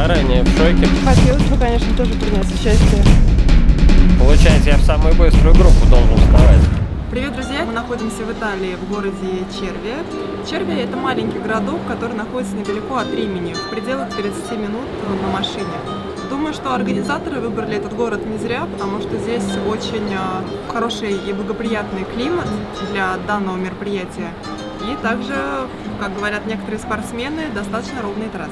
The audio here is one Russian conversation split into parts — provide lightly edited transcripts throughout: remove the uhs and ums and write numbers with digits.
заранее в шоке. Хотелось бы, конечно, тоже принять участие. Получается, я в самую быструю группу должен вставать. Привет, друзья! Мы находимся в Италии, в городе Червия. Червия – это маленький городок, который находится недалеко от Римени, в пределах 30 минут на машине. Думаю, что организаторы выбрали этот город не зря, потому что здесь очень хороший и благоприятный климат для данного мероприятия. И также, как говорят некоторые спортсмены, достаточно ровные трассы.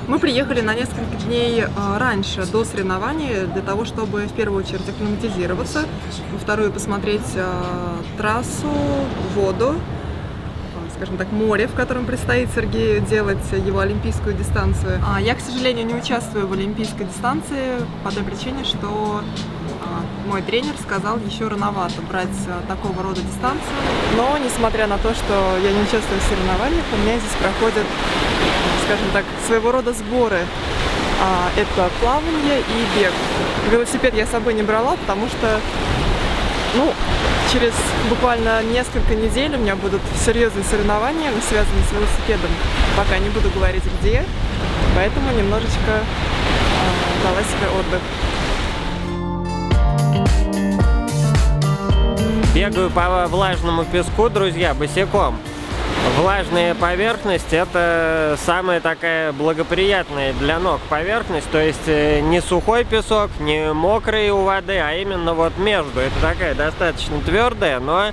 Мы приехали на несколько дней раньше, до соревнований, для того, чтобы в первую очередь акклиматизироваться, во вторую посмотреть трассу, воду, скажем так, море, в котором предстоит Сергею делать его олимпийскую дистанцию. Я, к сожалению, не участвую в олимпийской дистанции по той причине, что мой тренер сказал, еще рановато брать такого рода дистанцию. Но, несмотря на то, что я не участвую в соревнованиях, у меня здесь проходят, скажем так, своего рода сборы. Это плавание и бег. Велосипед я с собой не брала, потому что через буквально несколько недель у меня будут серьезные соревнования, связанные с велосипедом. Пока не буду говорить где, поэтому немножечко дала себе отдых. Бегаю по влажному песку, друзья, босиком. Влажная поверхность – это самая такая благоприятная для ног поверхность, то есть не сухой песок, не мокрый у воды, а именно вот между. Это такая достаточно твердая, но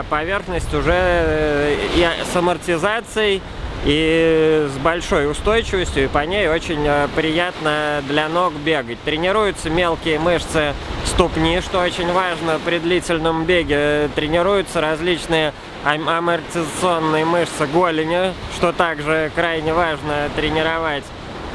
поверхность уже и с амортизацией, и с большой устойчивостью, и по ней очень приятно для ног бегать. Тренируются мелкие мышцы ступни, что очень важно при длительном беге. Тренируются различные амортизационные мышцы голени, что также крайне важно тренировать.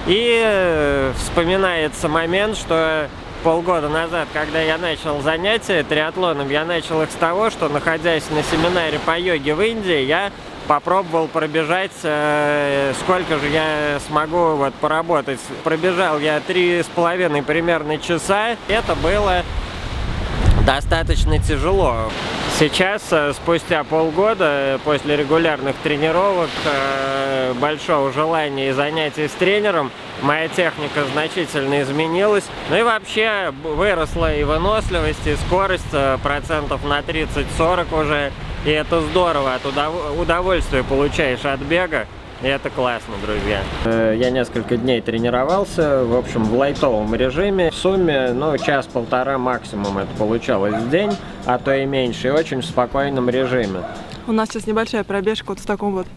И вспоминается момент, что полгода назад, когда я начал занятия триатлоном, я начал их с того, что, находясь на семинаре по йоге в Индии, я попробовал пробежать, сколько же я смогу поработать. Пробежал я 3,5 примерно часа. Это было достаточно тяжело. Сейчас, спустя полгода, после регулярных тренировок, большого желания и занятий с тренером, моя техника значительно изменилась. Ну и вообще выросла и выносливость, и скорость процентов на 30-40 уже. И это здорово, от удовольствия получаешь от бега. И это классно, друзья. Я несколько дней тренировался, в общем, в лайтовом режиме. В сумме, час-полтора максимум это получалось в день, а то и меньше, и очень в спокойном режиме. У нас сейчас небольшая пробежка вот в таком вот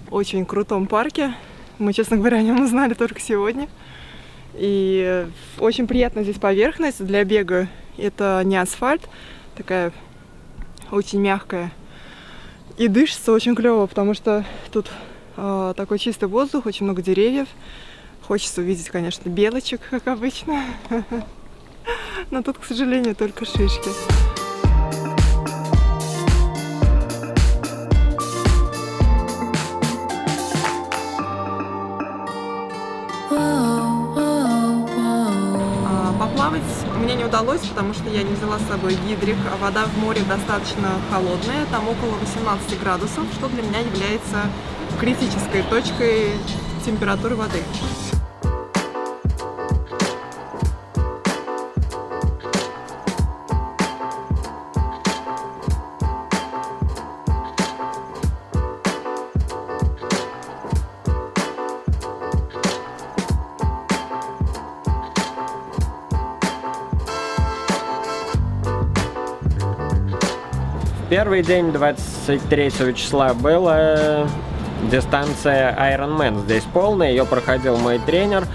очень крутом парке. Мы, честно говоря, о нем узнали только сегодня. И очень приятная здесь поверхность для бега. Это не асфальт, такая очень мягкая. И дышится очень клево, потому что тут такой чистый воздух, очень много деревьев. Хочется увидеть, конечно, белочек, как обычно. Но тут, к сожалению, только шишки. Поплавать мне не удалось, потому что я не взяла с собой гидрик. Вода в море достаточно холодная, там около 18 градусов, что для меня является критической точкой температуры воды. Первый день, 23 числа, была дистанция Ironman. Здесь полная, ее проходил мой тренер.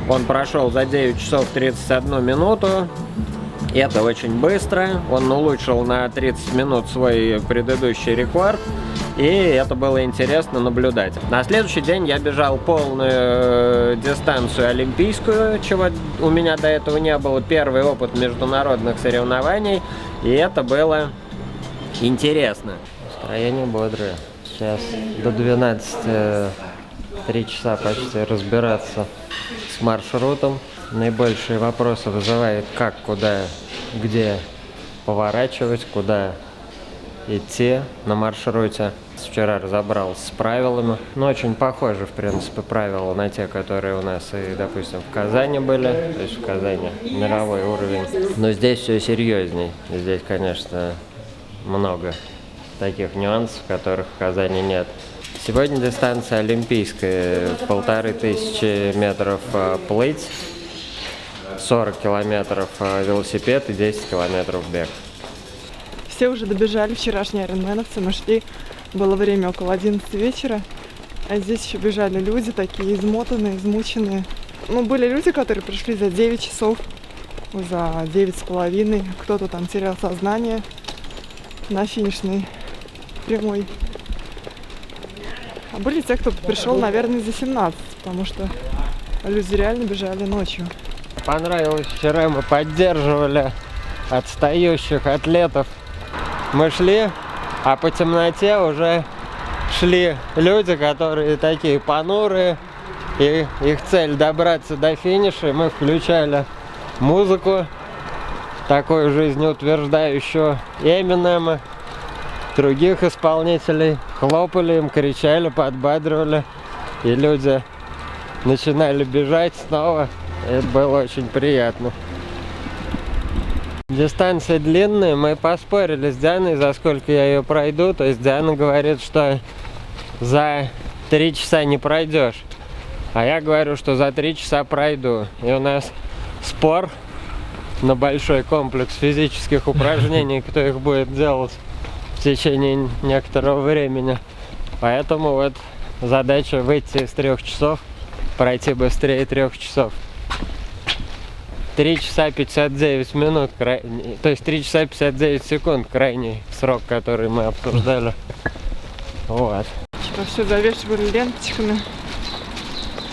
Он прошел за 9 часов 31 минуту. Это очень быстро. Он улучшил на 30 минут свой предыдущий рекорд. И это было интересно наблюдать. На следующий день я бежал полную дистанцию олимпийскую, чего у меня до этого не было. Первый опыт международных соревнований. И это было интересно. Настроение бодрое. Сейчас до 12 3 часа почти разбираться с маршрутом. Наибольшие вопросы вызывает, как, куда, где поворачивать, куда идти на маршруте. Вчера разобрался с правилами. Ну, очень похожи, в принципе, правила на те, которые у нас и, допустим, в Казани были. То есть в Казани мировой уровень. Но здесь все серьезней. Здесь, конечно, много таких нюансов, которых в Казани нет. Сегодня дистанция олимпийская. 1500 метров плыть, 40 километров велосипед и 10 километров бег. Все уже добежали, вчерашние айронменовцы, мы шли, было время около 11 вечера, а здесь еще бежали люди такие измотанные, измученные. Ну, были люди, которые пришли за 9 часов, за 9,5, кто-то там терял сознание на финишной прямой. А были те, кто пришел, наверное, за 17, потому что люди реально бежали ночью. Понравилось, вчера мы поддерживали отстающих атлетов. Мы шли, а по темноте уже шли люди, которые такие понурые, и их цель добраться до финиша. Мы включали музыку, такую жизнеутверждающую, Эминема, других исполнителей, хлопали им, кричали, подбадривали, и люди начинали бежать снова. Это было очень приятно. Дистанция длинная, мы поспорили с Дианой, за сколько я ее пройду. То есть Диана говорит, что за 3 часа не пройдешь. А я говорю, что за 3 часа пройду. И у нас спор на большой комплекс физических упражнений, кто их будет делать в течение некоторого времени. Поэтому вот задача выйти из 3 часов, пройти быстрее 3 часов. 3 часа 59 минут, то есть 3 часа 59 секунд, крайний срок, который мы обсуждали. Вот. Все завешивали ленточками,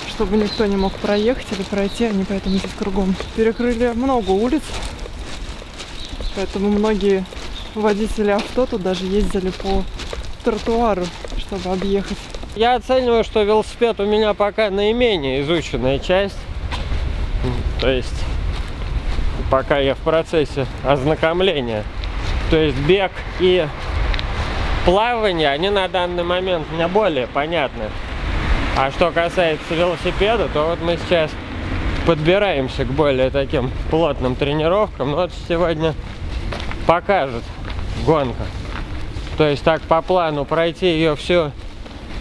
чтобы никто не мог проехать или пройти, они поэтому здесь кругом перекрыли много улиц, поэтому многие водители авто тут даже ездили по тротуару, чтобы объехать. Я оцениваю, что велосипед у меня пока наименее изученная часть, то есть пока я в процессе ознакомления. То есть бег и плавание, они на данный момент мне более понятны. А что касается велосипеда, то вот мы сейчас подбираемся к более таким плотным тренировкам. Вот сегодня покажет гонка. То есть так по плану пройти ее всю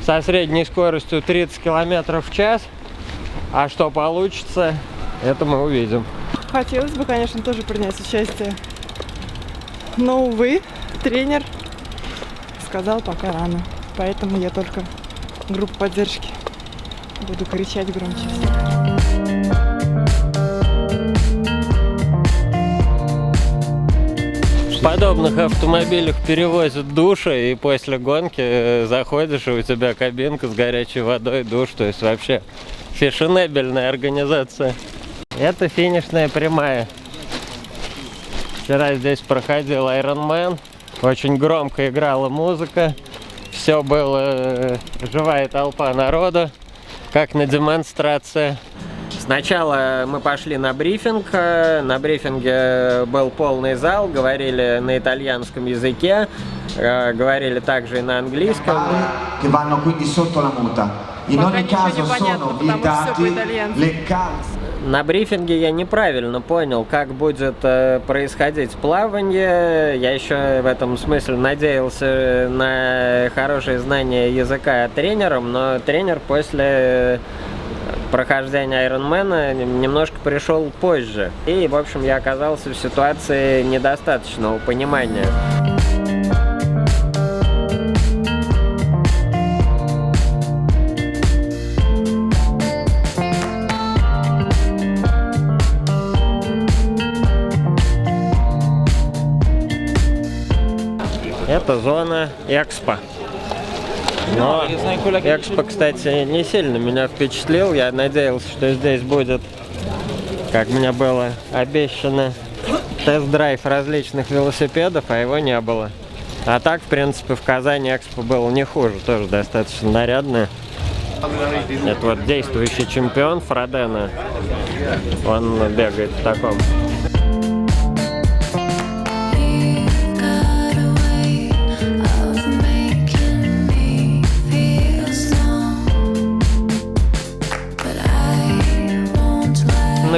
со средней скоростью 30 км в час. А что получится, это мы увидим. Хотелось бы, конечно, тоже принять участие. Но, увы, тренер сказал, пока рано. Поэтому я только группу поддержки буду кричать громче всех. В подобных автомобилях перевозят души, и после гонки заходишь, и у тебя кабинка с горячей водой, душ. То есть вообще фешенебельная организация. Это финишная прямая. Вчера здесь проходил Ironman. Очень громко играла музыка. Все было живая толпа народу, как на демонстрации. Сначала мы пошли на брифинг. На брифинге был полный зал. Говорили на итальянском языке. Говорили также и на английском. На брифинге я неправильно понял, как будет происходить плавание. Я еще в этом смысле надеялся на хорошее знание языка тренером, но тренер после прохождения Ironman немножко пришел позже. И, в общем, я оказался в ситуации недостаточного понимания. Это зона Экспо. Но Экспо, кстати, не сильно меня впечатлил. Я надеялся, что здесь будет, как мне было обещано, тест-драйв различных велосипедов, а его не было. А так, в принципе, в Казани Экспо было не хуже. Тоже достаточно нарядное. Это вот действующий чемпион Фродена. Он бегает в таком.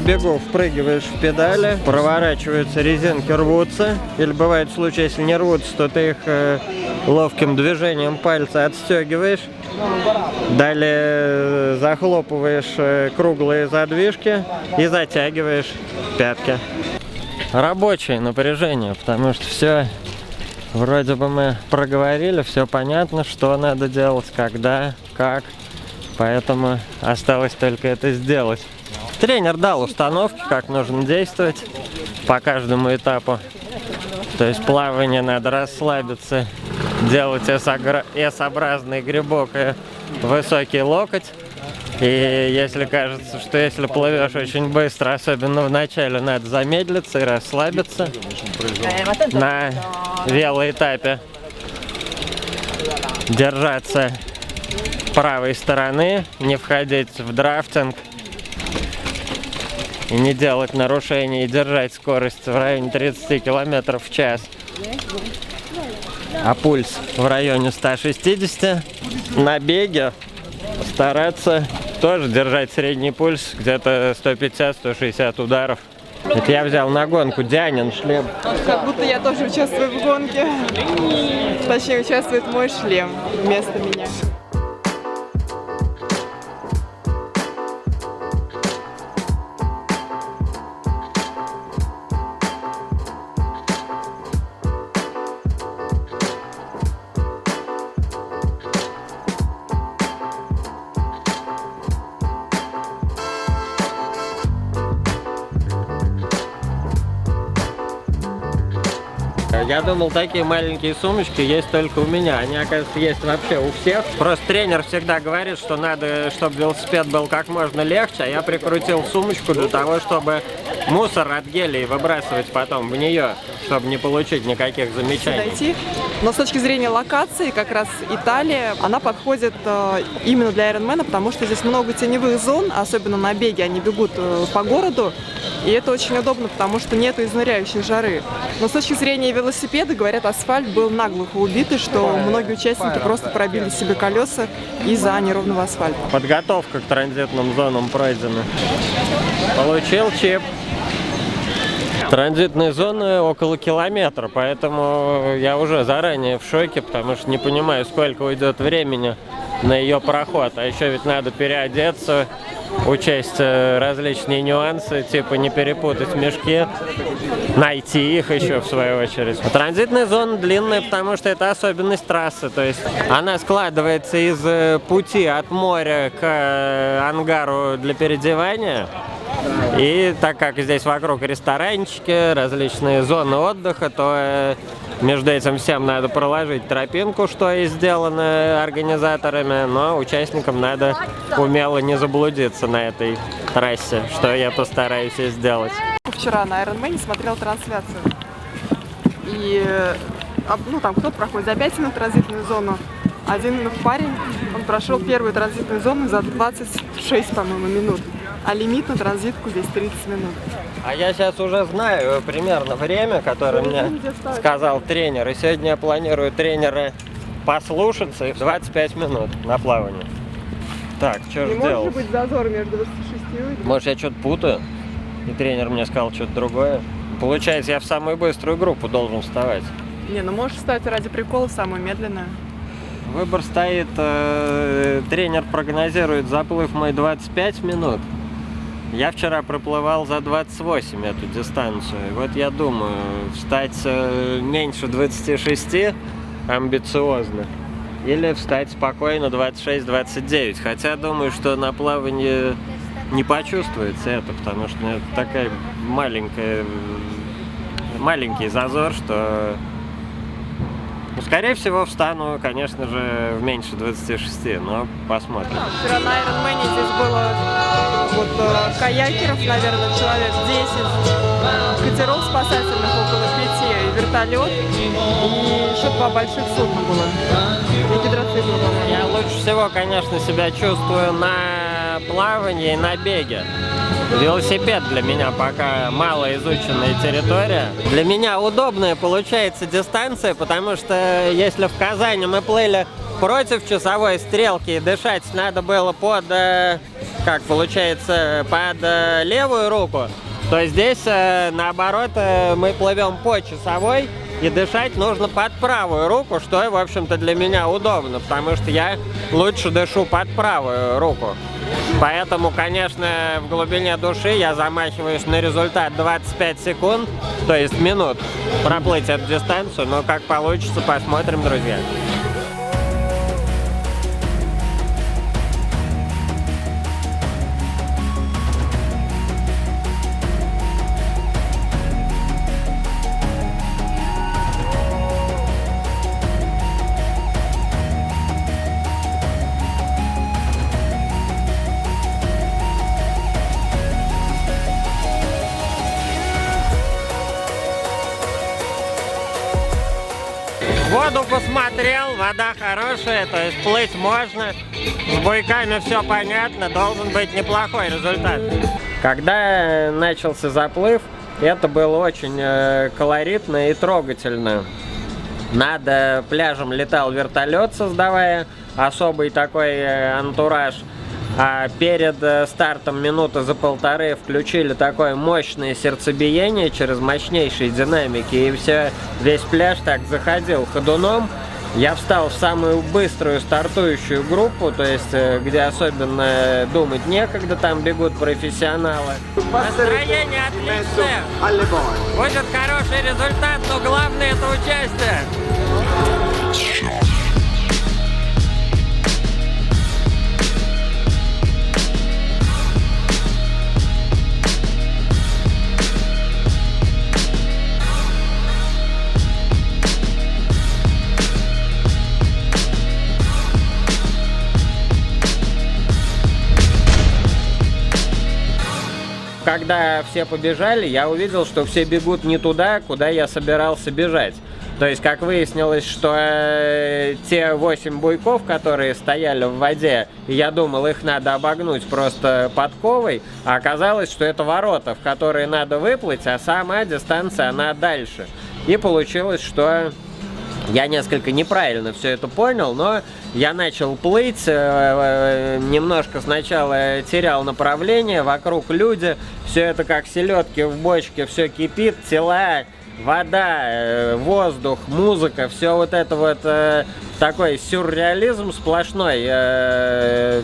бегу впрыгиваешь в педали, проворачиваются резинки, рвутся. Или бывает случай, если не рвутся, то ты их ловким движением пальца отстегиваешь. Далее захлопываешь круглые задвижки и затягиваешь пятки. Рабочее напряжение, потому что все вроде бы мы проговорили, все понятно, что надо делать, когда, как. Поэтому осталось только это сделать. Тренер дал установки, как нужно действовать по каждому этапу. То есть плавание надо расслабиться, делать S-образный грибок и высокий локоть. И если кажется, что если плывешь очень быстро, особенно в начале, надо замедлиться и расслабиться. На велоэтапе держаться правой стороны, не входить в драфтинг и не делать нарушений, и держать скорость в районе 30 км в час. А пульс в районе 160. На беге стараться тоже держать средний пульс, где-то 150-160 ударов. Это я взял на гонку Дианин шлем. Как будто я тоже участвую в гонке. Точнее, участвует мой шлем вместо меня. Я думал, такие маленькие сумочки есть только у меня. Они, оказывается, есть вообще у всех. Просто тренер всегда говорит, что надо, чтобы велосипед был как можно легче. А я прикрутил сумочку для того, чтобы мусор от гелей выбрасывать потом в нее, чтобы не получить никаких замечаний. Но с точки зрения локации, как раз Италия, она подходит именно для Ironman, потому что здесь много теневых зон, особенно на беге, они бегут по городу. И это очень удобно, потому что нету изнуряющей жары. Но с точки зрения велосипеда, говорят, асфальт был наглухо убитый, что многие участники просто пробили себе колеса из-за неровного асфальта. Подготовка к транзитным зонам пройдена. Получил чип. Транзитные зоны около километра, поэтому я уже заранее в шоке, потому что не понимаю, сколько уйдет времени на ее проход. А еще ведь надо переодеться, учесть различные нюансы, типа не перепутать мешки, найти их еще в свою очередь. Транзитная зона длинная, потому что это особенность трассы, то есть она складывается из пути от моря к ангару для переодевания. И так как здесь вокруг ресторанчики, различные зоны отдыха, то между этим всем надо проложить тропинку, что и сделано организаторами, но участникам надо умело не заблудиться на этой трассе, что я постараюсь и сделать. Вчера на Ironman смотрел трансляцию. И там кто-то проходит за 5 минут транзитную зону. Один парень, он прошел первую транзитную зону за 26, по-моему, минут. А лимит на транзитку здесь 30 минут. А я сейчас уже знаю примерно время, которое мне сказал тренер. И сегодня я планирую тренера послушаться и в 25 минут на плавание. Так, что же делать? Не может быть зазор между 26 и... Может, я что-то путаю? И тренер мне сказал что-то другое. Получается, я в самую быструю группу должен вставать. Не, ну можешь встать ради прикола в самую медленную. Выбор стоит, тренер прогнозирует заплыв мой 25 минут. Я вчера проплывал за 28 эту дистанцию. И вот я думаю, встать меньше 26 амбициозно. Или встать спокойно 26-29. Хотя думаю, что на плавании не почувствуется это, потому что это такая маленький зазор, что... Ну, скорее всего, встану, конечно же, в меньше 26, но посмотрим. Вчера на Ironman здесь было каякеров, наверное, человек 10, катеров спасательных около 5, и вертолет, и еще 2 больших судна было. И гидроцикл, по-моему. Я лучше всего, конечно, себя чувствую на плавании и на беге. Велосипед для меня пока малоизученная территория. Для меня удобная получается дистанция, потому что если в Казани мы плыли против часовой стрелки и дышать надо было под как получается под левую руку, то здесь наоборот мы плывем по часовой, и дышать нужно под правую руку, что, в общем-то, для меня удобно, потому что я лучше дышу под правую руку. Поэтому, конечно, в глубине души я замахиваюсь на результат 25 секунд, то есть минут, проплыть эту дистанцию, но как получится, посмотрим, друзья. Воду посмотрел, вода хорошая, то есть плыть можно. С буйками все понятно, должен быть неплохой результат. Когда начался заплыв, это было очень колоритно и трогательно. Над пляжем летал вертолет, создавая особый такой антураж. А перед стартом минуты за полторы включили такое мощное сердцебиение через мощнейшие динамики, и весь пляж так заходил ходуном. Я встал в самую быструю стартующую группу, то есть где особенно думать некогда, там бегут профессионалы. Настроение отличное, будет хороший результат, но главное это участие. Когда все побежали, я увидел, что все бегут не туда, куда я собирался бежать. То есть, как выяснилось, что те 8 буйков, которые стояли в воде, я думал, их надо обогнуть просто подковой, а оказалось, что это ворота, в которые надо выплыть, а сама дистанция, она дальше. И получилось, что я несколько неправильно все это понял, но я начал плыть, немножко сначала терял направление, вокруг люди, все это как селедки в бочке, все кипит, тела, вода, воздух, музыка, все вот это вот такой сюрреализм сплошной,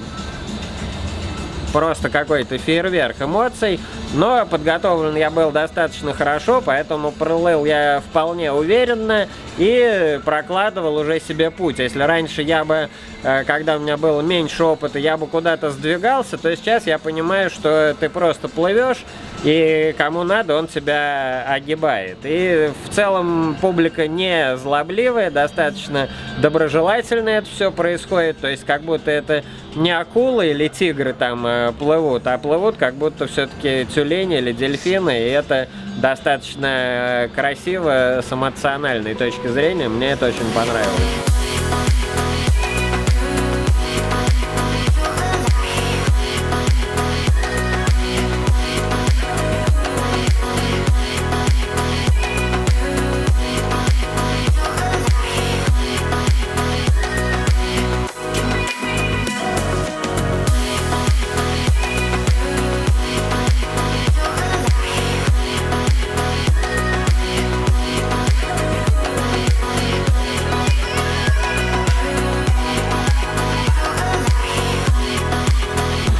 просто какой-то фейерверк эмоций. Но подготовлен я был достаточно хорошо, поэтому проплыл я вполне уверенно и прокладывал уже себе путь. Если раньше я бы, когда у меня было меньше опыта, я бы куда-то сдвигался, то сейчас я понимаю, что ты просто плывешь, и кому надо, он тебя огибает. И в целом публика не злобливая, достаточно доброжелательно это все происходит, то есть как будто это не акулы или тигры там плывут, а плывут как будто все-таки тюлени или дельфины, и это достаточно красиво с эмоциональной точки зрения, мне это очень понравилось.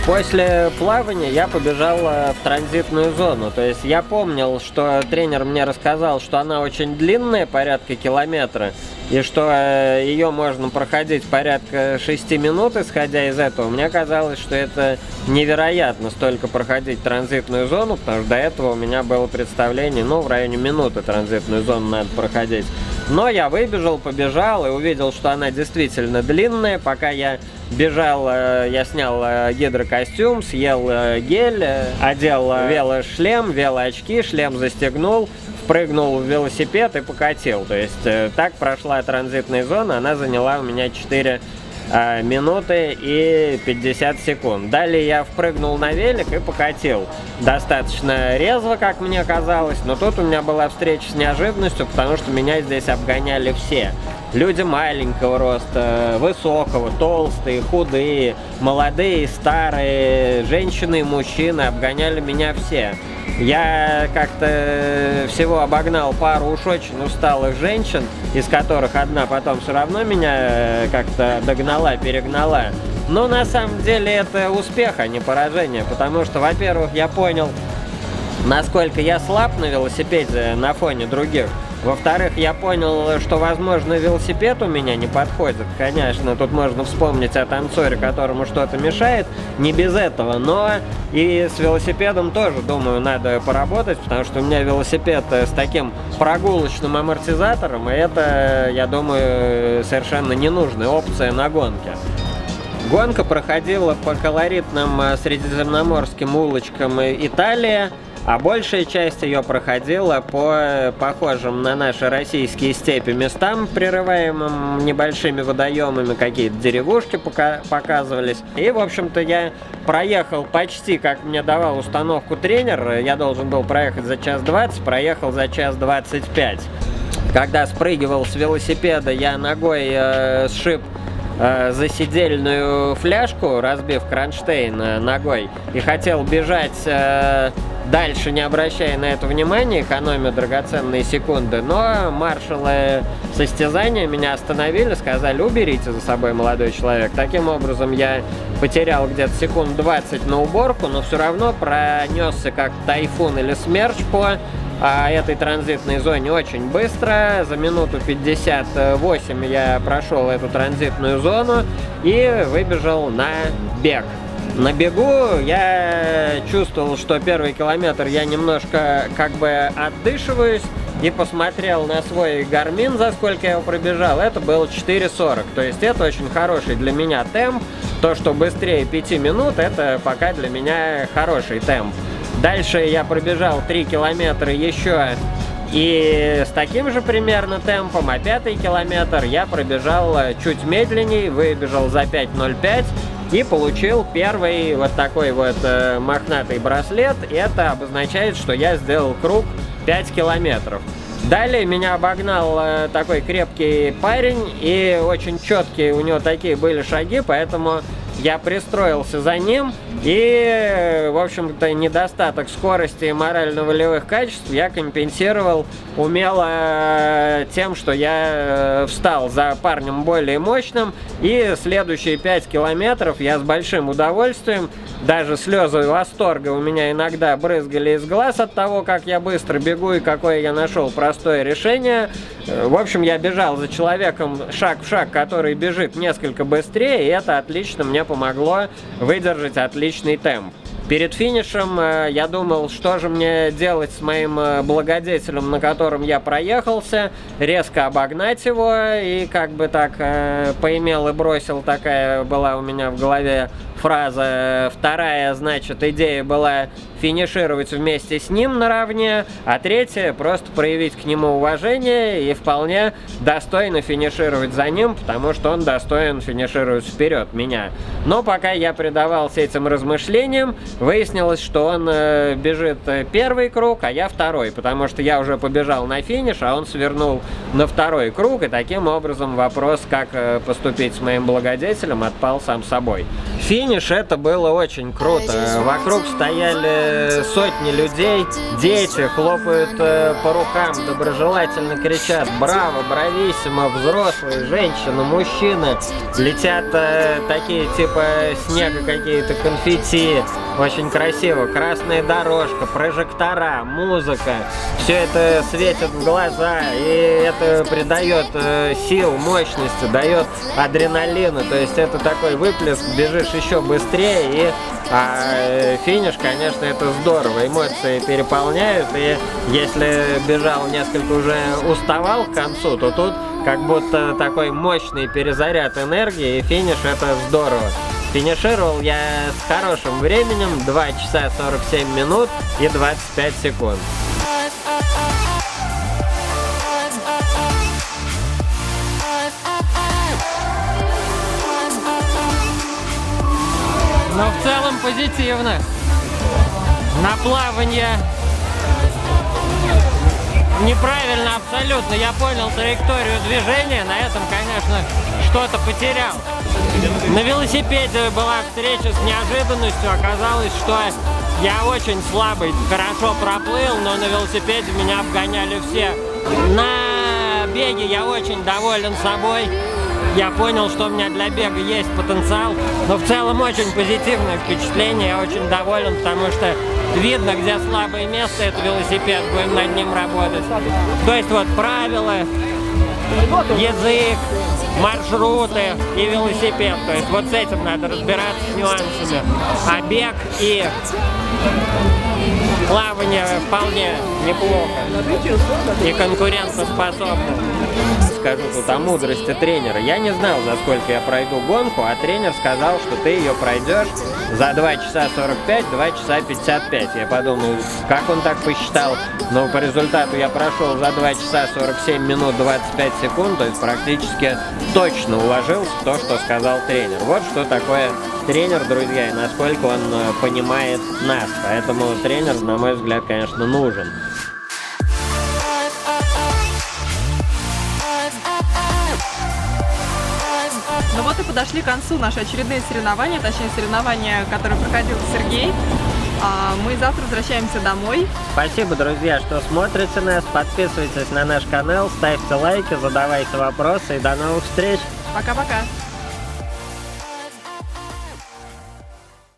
После плавания я побежал в транзитную зону, то есть я помнил, что тренер мне рассказал, что она очень длинная, порядка километра, и что ее можно проходить порядка 6 минут, исходя из этого. Мне казалось, что это невероятно столько проходить транзитную зону, потому что до этого у меня было представление, ну, в районе минуты транзитную зону надо проходить. Но я выбежал, побежал и увидел, что она действительно длинная. Пока я бежал, я снял гидрокостюм, съел гель, одел велошлем, велоочки, шлем застегнул, впрыгнул в велосипед и покатил. То есть так прошла транзитная зона, она заняла у меня 4 минуты и 50 секунд. Далее я впрыгнул на велик и покатил. Достаточно резво, как мне казалось, но тут у меня была встреча с неожиданностью, потому что меня здесь обгоняли все. Люди маленького роста, высокого, толстые, худые, молодые, старые, женщины и мужчины, обгоняли меня все. Я как-то всего обогнал пару уж очень усталых женщин, из которых одна потом все равно меня как-то догнала, перегнала. Но на самом деле это успех, а не поражение, потому что, во-первых, я понял, насколько я слаб на велосипеде на фоне других. Во-вторых, я понял, что, возможно, велосипед у меня не подходит. Конечно, тут можно вспомнить о танцоре, которому что-то мешает, не без этого. Но и с велосипедом тоже, думаю, надо поработать, потому что у меня велосипед с таким прогулочным амортизатором, и это, я думаю, совершенно ненужная опция на гонке. Гонка проходила по колоритным средиземноморским улочкам Италии, а большая часть ее проходила по похожим на наши российские степи местам, прерываемым небольшими водоемами, какие-то деревушки показывались. И, в общем-то, я проехал почти, как мне давал установку тренер. Я должен был проехать за час 20, проехал за час 25. Когда спрыгивал с велосипеда, я ногой сшиб засидельную фляжку, разбив кронштейн ногой, и хотел бежать дальше, не обращая на это внимания, экономя драгоценные секунды, но маршалы состязания меня остановили, сказали: уберите за собой, молодой человек. Таким образом, я потерял где-то секунд 20 на уборку, но все равно пронесся как тайфун или смерч по этой транзитной зоне очень быстро. За минуту 58 я прошел эту транзитную зону и выбежал на бег. На бегу я чувствовал, что первый километр я немножко как бы отдышиваюсь, и посмотрел на свой Garmin, за сколько я его пробежал. Это было 4:40, то есть это очень хороший для меня темп. То, что быстрее 5 минут, это пока для меня хороший темп. Дальше я пробежал 3 километра еще и с таким же примерно темпом, а 5-й километр я пробежал чуть медленнее, выбежал за 5:05 и получил первый вот такой вот мохнатый браслет. Это обозначает, что я сделал круг 5 километров. Далее меня обогнал такой крепкий парень, и очень четкие у него такие были шаги, поэтому я пристроился за ним, и, в общем-то, недостаток скорости и морально-волевых качеств я компенсировал умело тем, что я встал за парнем более мощным, и следующие 5 километров я с большим удовольствием, даже слезы восторга у меня иногда брызгали из глаз от того, как я быстро бегу и какое я нашел простое решение. В общем, я бежал за человеком шаг в шаг, который бежит несколько быстрее, и это отлично мне помогло выдержать отличный темп. Перед финишем я думал, что же мне делать с моим благодетелем, на котором я проехался, резко обогнать его, и как бы так поимел и бросил, такая была у меня в голове фраза. Вторая, значит, идея была финишировать вместе с ним наравне, а третья просто проявить к нему уважение и вполне достойно финишировать за ним, потому что он достоин финишировать вперед меня. Но пока я предавался этим размышлениям, выяснилось, что он бежит первый круг, а я второй, потому что я уже побежал на финиш, а он свернул на второй круг, и таким образом вопрос, как поступить с моим благодетелем, отпал сам собой. Финиш — это было очень круто. Вокруг стояли сотни людей, дети хлопают по рукам, доброжелательно кричат «Браво!», «Брависсимо!», взрослые, женщины, мужчины. Летят такие типа снега какие-то конфетти, очень красиво, красная дорожка, прожектора, музыка. Все это светит в глаза, и это придает сил, мощности, дает адреналина. То есть это такой выплеск, бежишь еще быстрее, и финиш, конечно, это здорово, эмоции переполняют, и если бежал несколько уже уставал к концу, то тут как будто такой мощный перезаряд энергии, и финиш — это здорово. Финишировал я с хорошим временем, 2 часа 47 минут и 25 секунд. целом позитивно. На плавание неправильно абсолютно. Я понял траекторию движения, на этом, конечно, что-то потерял. На велосипеде была встреча с неожиданностью. Оказалось, что я очень слабый, хорошо проплыл, но на велосипеде меня обгоняли все. На беге я очень доволен собой. Я понял, что у меня для бега есть потенциал. Но в целом очень позитивное впечатление. Я очень доволен, потому что видно, где слабое место, это велосипед. Будем над ним работать. То есть вот правила, язык, маршруты и велосипед. То есть вот с этим надо разбираться, с нюансами. А бег и плавание вполне неплохо и конкурентоспособно. Скажу тут о мудрости тренера. Я не знал, за сколько я пройду гонку, а тренер сказал, что ты ее пройдешь за 2 часа 45, 2 часа 55. Я подумал, как он так посчитал? Но по результату я прошел за 2 часа 47 минут 25 секунд, то есть практически точно уложился в то, что сказал тренер. Вот что такое тренер, друзья, и насколько он понимает нас. Поэтому тренер, на мой взгляд, конечно, нужен. Ну вот и подошли к концу наши очередные соревнования, точнее соревнования, которые проходил Сергей. Мы завтра возвращаемся домой. Спасибо, друзья, что смотрите нас. Подписывайтесь на наш канал, ставьте лайки, задавайте вопросы и до новых встреч. Пока-пока.